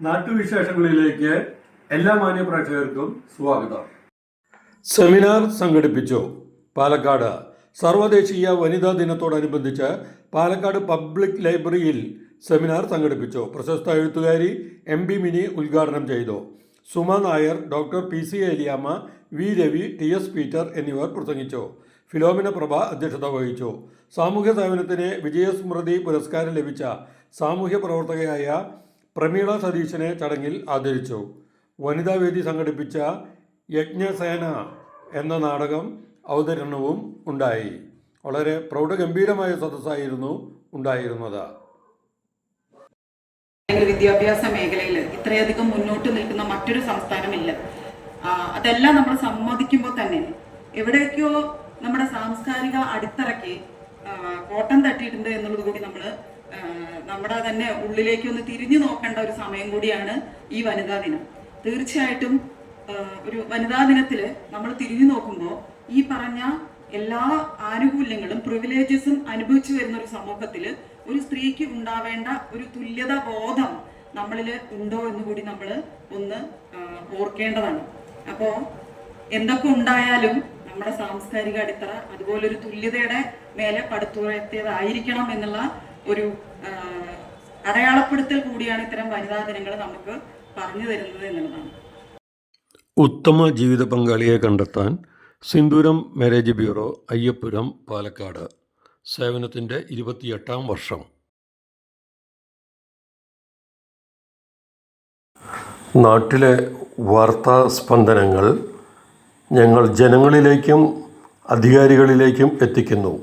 നാട്ടുവിശേഷങ്ങളിലേക്ക് എല്ലാ മാന്യ പ്രേക്ഷകർക്കും സ്വാഗതം. സെമിനാർ സംഘടിപ്പിച്ചു. പാലക്കാട് സർവദേശീയ വനിതാ ദിനത്തോടനുബന്ധിച്ച് പാലക്കാട് പബ്ലിക് ലൈബ്രറിയിൽ സെമിനാർ സംഘടിപ്പിച്ചു. പ്രശസ്ത എഴുത്തുകാരി MB മിനി ഉദ്ഘാടനം ചെയ്തു. Suma Nair, doctor PC Eliyamma, V Ravi, TS Peter എന്നിവർ പ്രസംഗിച്ചു. ഫിലോമിന പ്രഭ അധ്യക്ഷത വഹിച്ചു. സാമൂഹ്യ സേവനത്തിന് വിജയസ്മൃതി പുരസ്കാരം ലഭിച്ച സാമൂഹ്യ പ്രവർത്തകയായ പ്രമീള സതീശനെ ചടങ്ങിൽ ആദരിച്ചു. വനിതാവേദി സംഘടിപ്പിച്ച യജ്ഞസേന എന്ന നാടകം അവതരണവും ഉണ്ടായി. വളരെ പ്രൗഢഗംഭീരമായ സദസ്സായിരുന്നു ഉണ്ടായിരുന്നത്. വിദ്യാഭ്യാസ മേഖലയിൽ ഇത്രയധികം മുന്നോട്ട് നിൽക്കുന്ന മറ്റൊരു സംസ്ഥാനമില്ല. അതെല്ലാം നമ്മൾ സമ്മതിക്കുമ്പോൾ തന്നെ എവിടേക്കോ നമ്മുടെ സാംസ്കാരിക അടിത്തറയ്ക്ക് കോട്ടം തട്ടിയിട്ടുണ്ട് എന്നുള്ളത് കൂടി നമ്മുടെ തന്നെ ഉള്ളിലേക്ക് ഒന്ന് തിരിഞ്ഞു നോക്കേണ്ട ഒരു സമയം കൂടിയാണ് ഈ വനിതാ ദിനം. തീർച്ചയായിട്ടും ഒരു വനിതാ ദിനത്തിൽ നമ്മൾ തിരിഞ്ഞു നോക്കുമ്പോൾ ഈ പറഞ്ഞ എല്ലാ ആനുകൂല്യങ്ങളും പ്രിവിലേജസും അനുഭവിച്ചു വരുന്ന ഒരു സമൂഹത്തിൽ ഒരു സ്ത്രീക്ക് ഉണ്ടാവേണ്ട ഒരു തുല്യതാ ബോധം നമ്മളിൽ ഉണ്ടോ എന്ന് കൂടി നമ്മൾ ഒന്ന് ഓർക്കേണ്ടതാണ്. അപ്പോൾ എന്തൊക്കെ ഉണ്ടായാലും നമ്മുടെ സാംസ്കാരിക അടിത്തറ അതുപോലൊരു തുല്യതയുടെ മേലെ പടുത്തുയർത്തിയതായിരിക്കണം എന്നുള്ള ഒരു അടയാളപ്പെടുത്തൽ കൂടിയാണ് ഇത്തരം വനിതാ ദിനങ്ങൾ നമുക്ക് പറഞ്ഞു തരുന്നത് എന്നുള്ളതാണ്. ഉത്തമ ജീവിത പങ്കാളിയെ കണ്ടെത്താൻ സിന്ദൂരം മാരേജ് ബ്യൂറോ, അയ്യപ്പുരം, പാലക്കാട്. സേവനത്തിൻ്റെ 28ാം വർഷം. നാട്ടിലെ വാർത്താ സ്പന്ദനങ്ങൾ ഞങ്ങൾ ജനങ്ങളിലേക്കും അധികാരികളിലേക്കും എത്തിക്കുന്നു.